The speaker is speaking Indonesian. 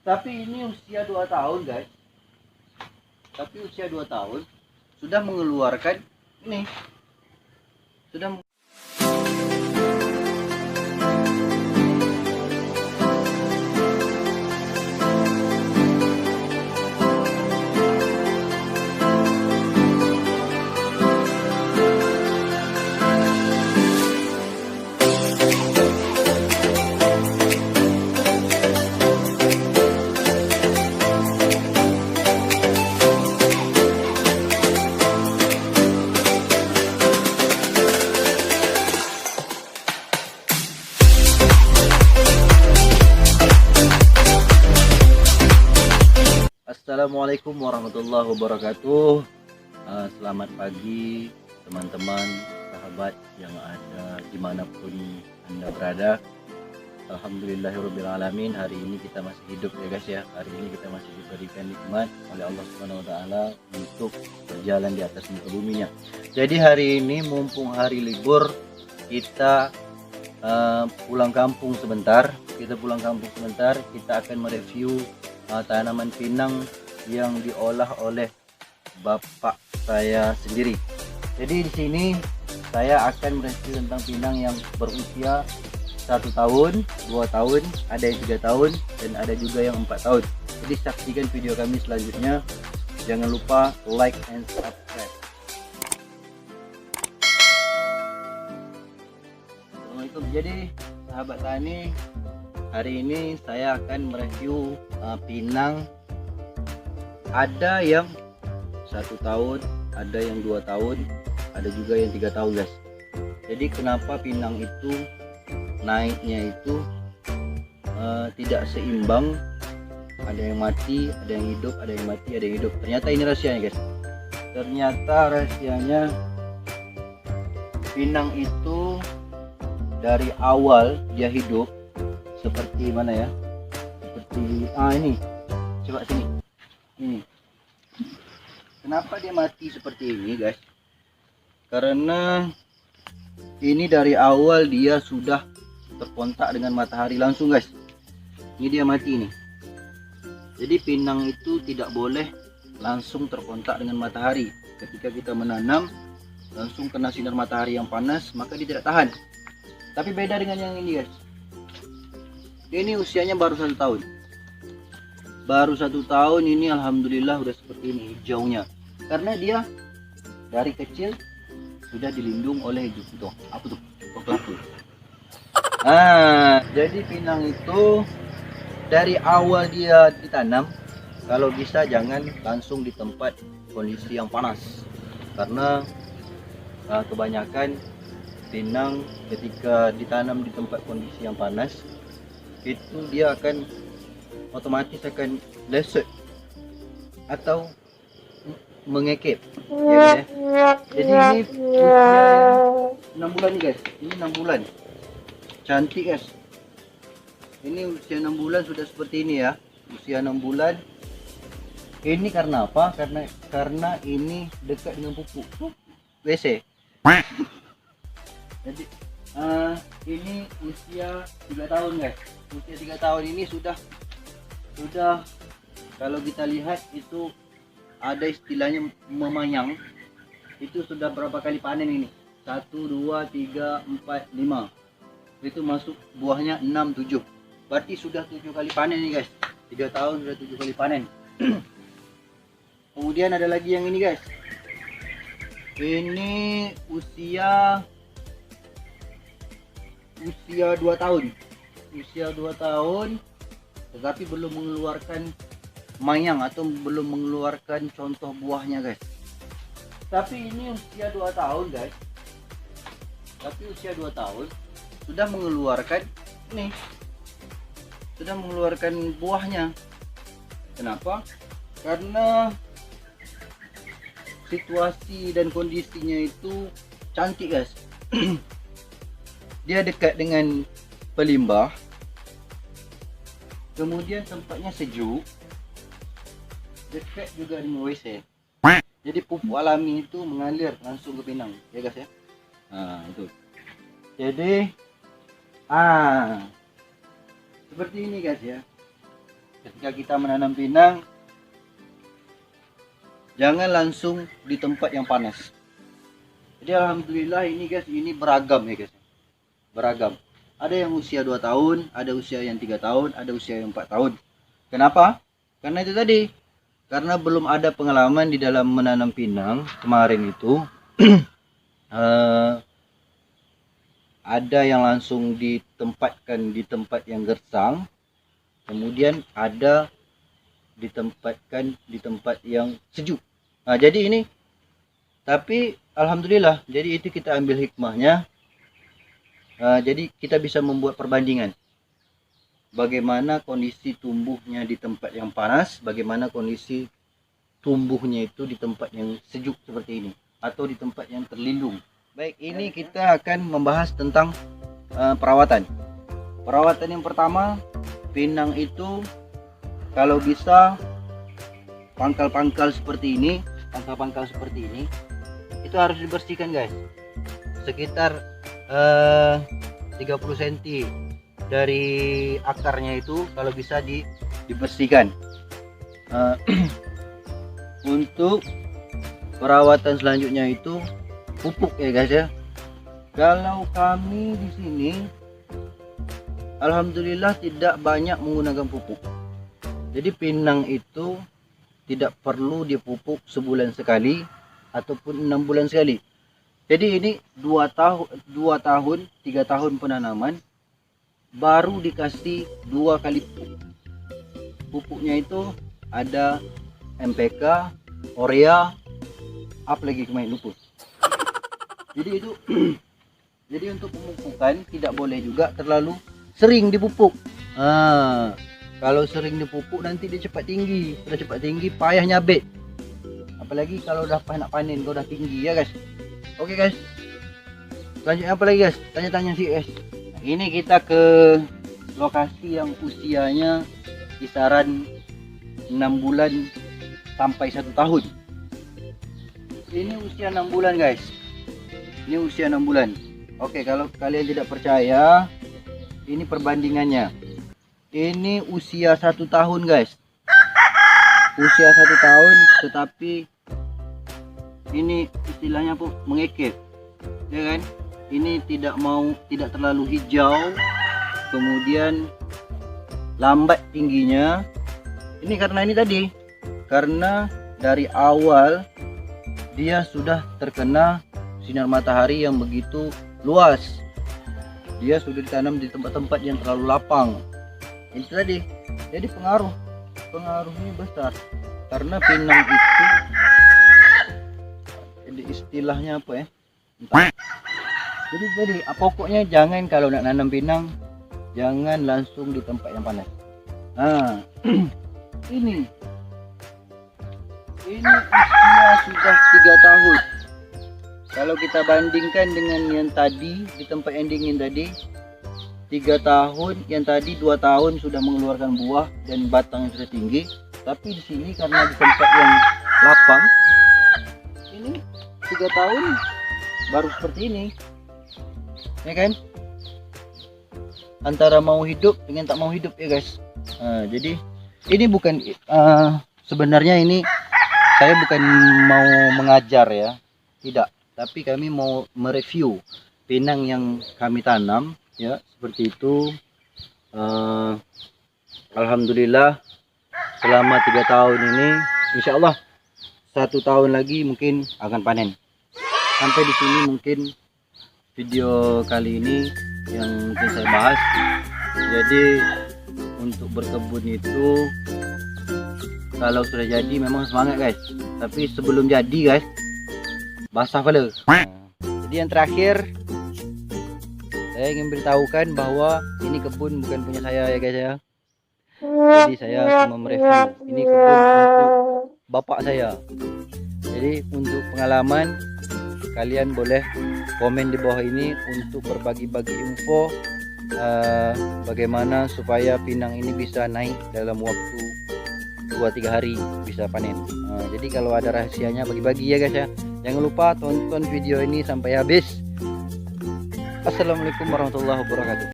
Tapi ini usia 2 tahun guys. Tapi usia 2 tahun sudah mengeluarkan ini. Sudah. Assalamualaikum warahmatullahi wabarakatuh. Selamat pagi teman-teman, sahabat yang ada dimanapun Anda berada. Alhamdulillahirrabbilalamin, hari ini kita masih hidup ya guys ya. Hari ini kita masih diberikan nikmat oleh Allah Subhanahu wa taala untuk berjalan di atas muka buminya. Jadi hari ini mumpung hari libur, kita pulang kampung sebentar. Kita akan mereview tanaman pinang yang diolah oleh bapak saya sendiri. Jadi di sini saya akan mereview tentang pinang yang berusia 1 tahun, 2 tahun, ada yang 3 tahun, dan ada juga yang 4 tahun. Jadi saksikan video kami selanjutnya. Jangan lupa like and subscribe. Assalamualaikum. Jadi sahabat tani, hari ini saya akan mereview pinang. Ada yang 1 tahun, ada yang 2 tahun, ada juga yang 3 tahun guys. Jadi kenapa pinang itu naiknya itu tidak seimbang, ada yang mati, ada yang hidup, ada yang mati, ada yang hidup. Ternyata ini rahasianya guys. Ternyata rahasianya pinang itu dari awal dia hidup seperti mana ya, seperti ini, coba sini ini. Kenapa dia mati seperti ini guys? Karena ini dari awal dia sudah terkontak dengan matahari langsung guys. Ini dia mati nih. Jadi pinang itu tidak boleh langsung terkontak dengan matahari. Ketika kita menanam langsung kena sinar matahari yang panas, maka dia tidak tahan. Tapi beda dengan yang ini guys. Ini usianya baru 1 tahun. Baru 1 tahun ini alhamdulillah udah seperti ini hijaunya. Karena dia dari kecil sudah dilindung oleh itu. Apa tuh? Pelaku. Jadi pinang itu dari awal dia ditanam, kalau bisa jangan langsung di tempat kondisi yang panas. Karena kebanyakan pinang ketika ditanam di tempat kondisi yang panas, itu dia akan otomatis akan lesut atau mengekep ya, Jadi ini usia 6 bulan nih guys. Ini 6 bulan, cantik guys. Ini usia 6 bulan sudah seperti ini ya. Usia 6 bulan. Ini karena apa? Karena ini dekat dengan pupuk WC. Jadi ini usia 3 tahun guys. Usia 3 tahun ini sudah kalau kita lihat itu ada istilahnya memayang. Itu sudah berapa kali panen ini? 1, 2, 3, 4, 5. Itu masuk buahnya 6, 7. Berarti sudah 7 kali panen nih guys. 3 tahun sudah 7 kali panen. Kemudian ada lagi yang ini guys. Ini usia 2 tahun. Usia 2 tahun tetapi belum mengeluarkan mayang atau belum mengeluarkan contoh buahnya guys. Tapi ini usia 2 tahun guys. Tapi usia 2 tahun sudah mengeluarkan ini. Sudah mengeluarkan buahnya. Kenapa? Karena situasi dan kondisinya itu cantik guys. Dia dekat dengan pelimbah. Kemudian tempatnya sejuk. Dekat juga dengan WC. Jadi pupuk alami itu mengalir langsung ke pinang, ya guys ya. Itu. Jadi seperti ini guys ya. ketika kita menanam pinang, jangan langsung di tempat yang panas. Jadi alhamdulillah ini guys, ini beragam ya guys. Beragam. Ada yang usia 2 tahun, ada usia yang 3 tahun, ada usia yang 4 tahun. Kenapa? Karena itu tadi. Karena belum ada pengalaman di dalam menanam pinang kemarin itu. Ada yang langsung ditempatkan di tempat yang gersang. Kemudian ada ditempatkan di tempat yang sejuk. Nah, jadi ini, tapi alhamdulillah, jadi itu kita ambil hikmahnya. Jadi kita bisa membuat perbandingan bagaimana kondisi tumbuhnya di tempat yang panas, bagaimana kondisi tumbuhnya itu di tempat yang sejuk seperti ini, atau di tempat yang terlindung. Baik, ini kita akan membahas tentang perawatan. Perawatan yang pertama, pinang itu kalau bisa pangkal-pangkal seperti ini, pangkal-pangkal seperti ini, itu harus dibersihkan guys. Sekitar 30 cm dari akarnya itu kalau bisa dibersihkan. Untuk perawatan selanjutnya itu pupuk ya guys ya. Kalau kami di sini alhamdulillah tidak banyak menggunakan pupuk. Jadi pinang itu tidak perlu dipupuk sebulan sekali ataupun 6 bulan sekali. Jadi ini 2 tahun 3 tahun penanaman baru dikasih 2 kali pupuk. Pupuknya itu ada MPK, Urea, apa lagi kemarin lupa. Jadi itu jadi untuk pemupukan tidak boleh juga terlalu sering dipupuk. Kalau sering dipupuk nanti dia cepat tinggi. Sudah cepat tinggi payah nyabit. Apalagi kalau udah nak panen kau udah tinggi ya guys. Oke guys. Selanjutnya apa lagi guys? Tanya-tanya sih guys. Nah, ini kita ke lokasi yang usianya kisaran 6 bulan sampai 1 tahun. Ini usia 6 bulan guys. Ini usia 6 bulan. Oke, kalau kalian tidak percaya, ini perbandingannya. Ini usia 1 tahun guys. Usia 1 tahun tetapi ini istilahnya apa? Mengekep. Ya kan? Ini tidak terlalu hijau. Kemudian lambat tingginya. Ini karena ini tadi. Karena dari awal dia sudah terkena sinar matahari yang begitu luas. Dia sudah ditanam di tempat-tempat yang terlalu lapang. Itu tadi. Jadi pengaruhnya besar. Karena pinang itu jadi istilahnya apa ya? Entah. Jadi pokoknya jangan kalau nak nanam pinang jangan langsung di tempat yang panas. Nah, ini usia sudah 3 tahun. Kalau kita bandingkan dengan yang tadi di tempat yang dingin tadi 3 tahun, yang tadi 2 tahun sudah mengeluarkan buah dan batang yang sudah tinggi. Tapi di sini karena di tempat yang lapang, ini 3 tahun baru seperti ini, ya kan? Antara mau hidup dengan tak mau hidup ya guys. Jadi ini bukan sebenarnya ini saya bukan mau mengajar ya, tidak. Tapi kami mau mereview pinang yang kami tanam ya, seperti itu. Alhamdulillah selama 3 tahun ini insya Allah 1 tahun lagi mungkin akan panen. Sampai di sini mungkin video kali ini yang mungkin saya bahas. Jadi untuk berkebun itu kalau sudah jadi memang semangat guys, tapi sebelum jadi guys basah pala. Jadi yang terakhir saya ingin beritahukan bahwa ini kebun bukan punya saya ya guys ya. Jadi saya cuma mereview. Ini kebun untuk bapak saya. Jadi untuk pengalaman kalian boleh komen di bawah ini untuk berbagi-bagi info bagaimana supaya pinang ini bisa naik dalam waktu 2-3 hari bisa panen. Jadi kalau ada rahasianya bagi-bagi ya guys ya. Jangan lupa tonton video ini sampai habis. Assalamualaikum warahmatullahi wabarakatuh.